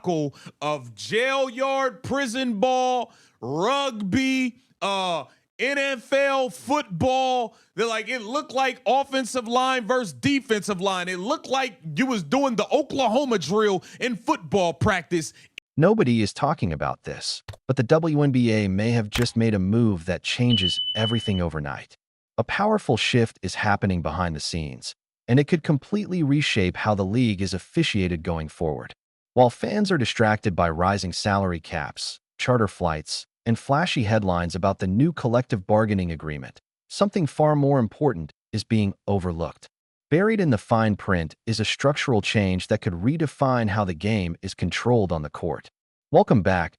debacle of jail yard, prison ball, rugby, NFL football. They're like, it looked like offensive line versus defensive line. It looked like you was doing the Oklahoma drill in football practice. Nobody is talking about this, but the WNBA may have just made a move that changes everything overnight. A powerful shift is happening behind the scenes, and it could completely reshape how the league is officiated going forward. While fans are distracted by rising salary caps, charter flights, and flashy headlines about the new collective bargaining agreement, something far more important is being overlooked. Buried in the fine print is a structural change that could redefine how the game is controlled on the court. Welcome back.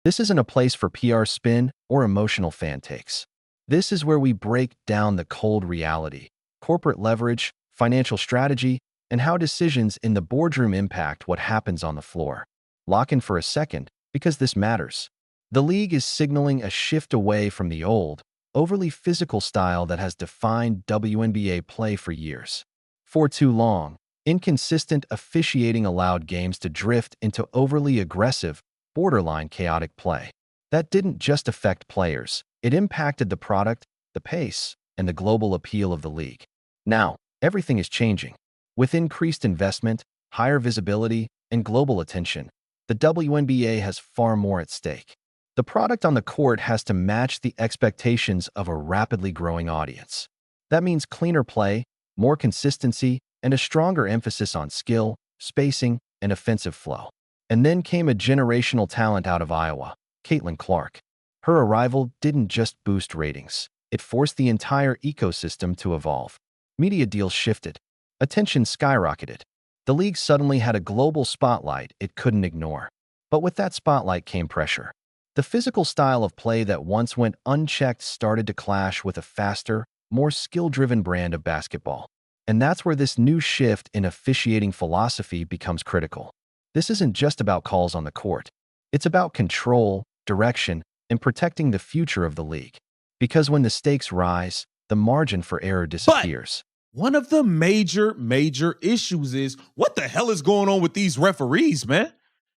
This isn't a place for PR spin or emotional fan takes. This is where we break down the cold reality, corporate leverage, financial strategy, and how decisions in the boardroom impact what happens on the floor. Lock in for a second, because this matters. The league is signaling a shift away from the old, overly physical style that has defined WNBA play for years. For too long, inconsistent officiating allowed games to drift into overly aggressive, borderline chaotic play. That didn't just affect players, it impacted the product, the pace, and the global appeal of the league. Now, everything is changing. With increased investment, higher visibility, and global attention, the WNBA has far more at stake. The product on the court has to match the expectations of a rapidly growing audience. That means cleaner play, more consistency, and a stronger emphasis on skill, spacing, and offensive flow. And then came a generational talent out of Iowa, Caitlin Clark. Her arrival didn't just boost ratings. It forced the entire ecosystem to evolve. Media deals shifted. Attention skyrocketed. The league suddenly had a global spotlight it couldn't ignore. But with that spotlight came pressure. The physical style of play that once went unchecked started to clash with a faster, more skill-driven brand of basketball. And that's where this new shift in officiating philosophy becomes critical. This isn't just about calls on the court. It's about control, direction, and protecting the future of the league. Because when the stakes rise, the margin for error disappears. But one of the major issues is, what the hell is going on with these referees, man?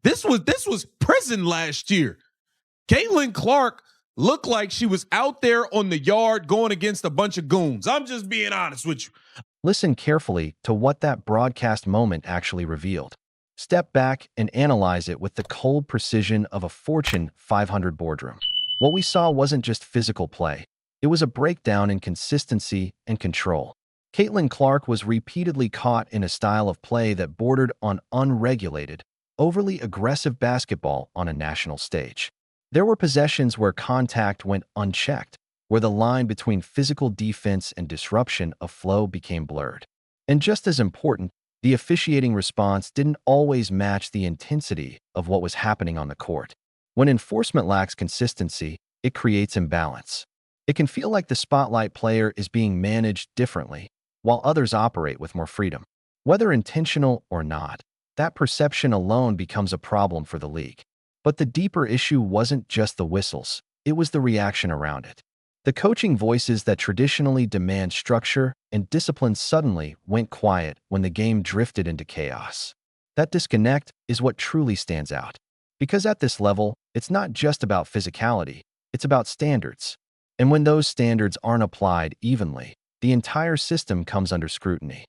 This was prison last year. Caitlin Clark looked like she was out there on the yard going against a bunch of goons. I'm just being honest with you. Listen carefully to what that broadcast moment actually revealed. Step back and analyze it with the cold precision of a Fortune 500 boardroom. What we saw wasn't just physical play. It was a breakdown in consistency and control. Caitlin Clark was repeatedly caught in a style of play that bordered on unregulated, overly aggressive basketball on a national stage. There were possessions where contact went unchecked, where the line between physical defense and disruption of flow became blurred. And just as important, the officiating response didn't always match the intensity of what was happening on the court. When enforcement lacks consistency, it creates imbalance. It can feel like the spotlight player is being managed differently, while others operate with more freedom. Whether intentional or not, that perception alone becomes a problem for the league. But the deeper issue wasn't just the whistles, it was the reaction around it. The coaching voices that traditionally demand structure and discipline suddenly went quiet when the game drifted into chaos. That disconnect is what truly stands out. Because at this level, it's not just about physicality, it's about standards. And when those standards aren't applied evenly, the entire system comes under scrutiny.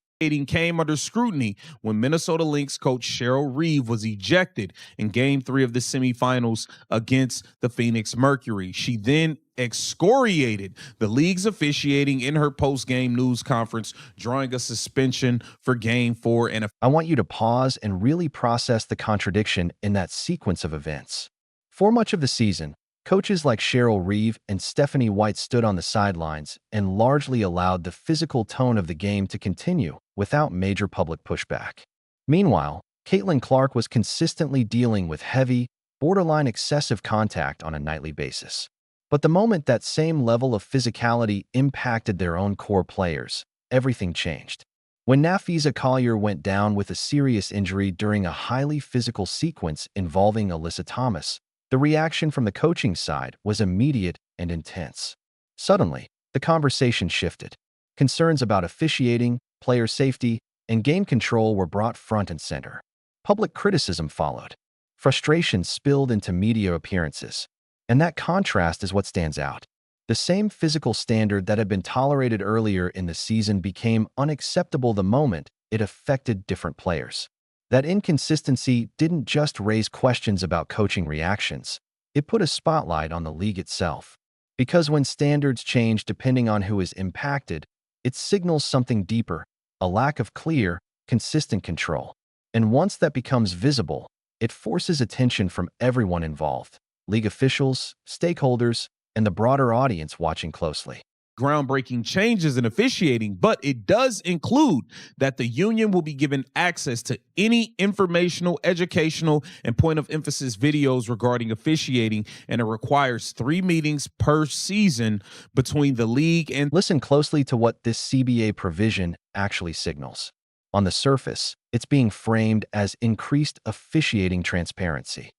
Came under scrutiny when Minnesota Lynx coach Cheryl Reeve was ejected in Game 3 of the semifinals against the Phoenix Mercury. She then excoriated the league's officiating in her post-game news conference, drawing a suspension for Game 4. And I want you to pause and really process the contradiction in that sequence of events. For much of the season, coaches like Cheryl Reeve and Stephanie White stood on the sidelines and largely allowed the physical tone of the game to continue without major public pushback. Meanwhile, Caitlin Clark was consistently dealing with heavy, borderline excessive contact on a nightly basis. But the moment that same level of physicality impacted their own core players, everything changed. When Nafisa Collier went down with a serious injury during a highly physical sequence involving Alyssa Thomas, the reaction from the coaching side was immediate and intense. Suddenly, the conversation shifted. Concerns about officiating, player safety, and game control were brought front and center. Public criticism followed. Frustration spilled into media appearances. And that contrast is what stands out. The same physical standard that had been tolerated earlier in the season became unacceptable the moment it affected different players. That inconsistency didn't just raise questions about coaching reactions, it put a spotlight on the league itself. Because when standards change depending on who is impacted, it signals something deeper, a lack of clear, consistent control. And once that becomes visible, it forces attention from everyone involved, league officials, stakeholders, and the broader audience watching closely. Groundbreaking changes in officiating, but it does include that the union will be given access to any informational, educational, and point of emphasis videos regarding officiating, and it requires 3 meetings per season between the league and Listen closely to what this CBA provision actually signals. On the surface, it's being framed as increased officiating transparency.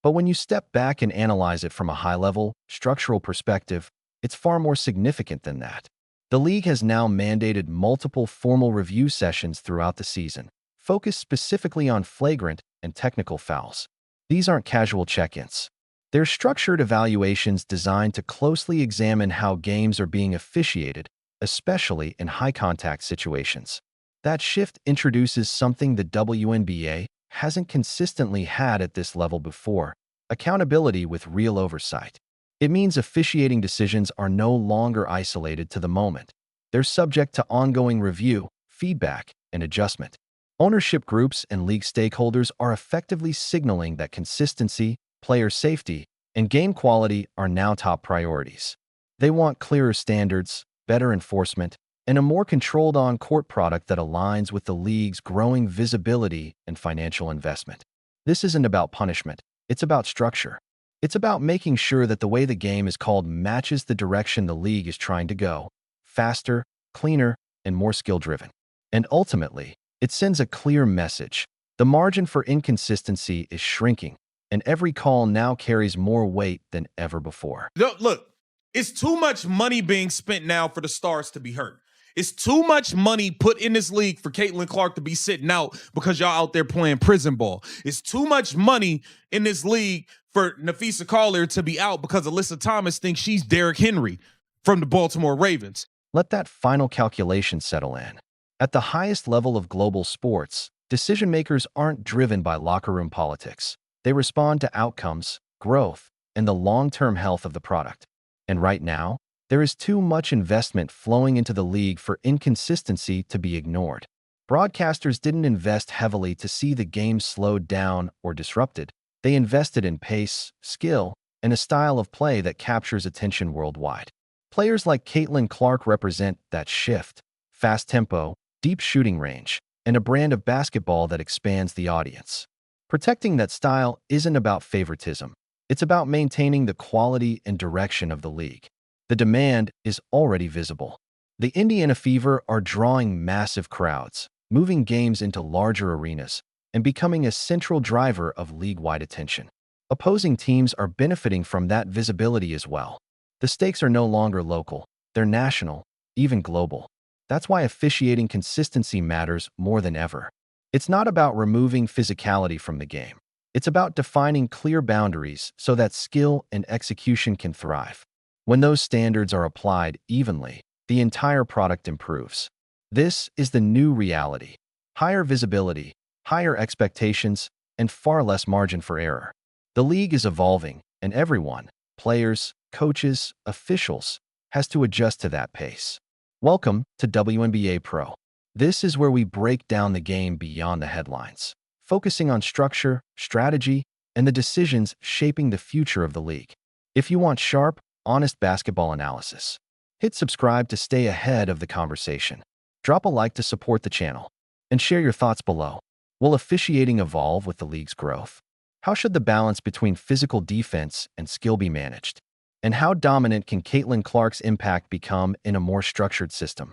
But when you step back and analyze it from a high-level, structural perspective, it's far more significant than that. The league has now mandated multiple formal review sessions throughout the season, focused specifically on flagrant and technical fouls. These aren't casual check-ins. They're structured evaluations designed to closely examine how games are being officiated, especially in high-contact situations. That shift introduces something the WNBA hasn't consistently had at this level before: accountability with real oversight. It means officiating decisions are no longer isolated to the moment. They're subject to ongoing review, feedback, and adjustment. Ownership groups and league stakeholders are effectively signaling that consistency, player safety, and game quality are now top priorities. They want clearer standards, better enforcement, and a more controlled on-court product that aligns with the league's growing visibility and financial investment. This isn't about punishment, it's about structure. It's about making sure that the way the game is called matches the direction the league is trying to go: faster, cleaner, and more skill-driven. And ultimately, it sends a clear message. The margin for inconsistency is shrinking, and every call now carries more weight than ever before. Look, it's too much money being spent now for the stars to be hurt. It's too much money put in this league for Caitlin Clark to be sitting out because y'all out there playing prison ball. It's too much money in this league for Nafisa Collier to be out because Alyssa Thomas thinks she's Derrick Henry from the Baltimore Ravens. Let that final calculation settle in. At the highest level of global sports, decision-makers aren't driven by locker room politics. They respond to outcomes, growth, and the long-term health of the product. And right now, there is too much investment flowing into the league for inconsistency to be ignored. Broadcasters didn't invest heavily to see the game slowed down or disrupted. They invested in pace, skill, and a style of play that captures attention worldwide. Players like Caitlin Clark represent that shift: fast tempo, deep shooting range, and a brand of basketball that expands the audience. Protecting that style isn't about favoritism. It's about maintaining the quality and direction of the league. The demand is already visible. The Indiana Fever are drawing massive crowds, moving games into larger arenas, and becoming a central driver of league-wide attention. Opposing teams are benefiting from that visibility as well. The stakes are no longer local, they're national, even global. That's why officiating consistency matters more than ever. It's not about removing physicality from the game. It's about defining clear boundaries so that skill and execution can thrive. When those standards are applied evenly, the entire product improves. This is the new reality: higher visibility, higher expectations, and far less margin for error. The league is evolving, and everyone, players, coaches, officials, has to adjust to that pace. Welcome to WNBA Pro. This is where we break down the game beyond the headlines, focusing on structure, strategy, and the decisions shaping the future of the league. If you want sharp, honest basketball analysis, hit subscribe to stay ahead of the conversation. Drop a like to support the channel, and share your thoughts below. Will officiating evolve with the league's growth? How should the balance between physical defense and skill be managed? And how dominant can Caitlin Clark's impact become in a more structured system?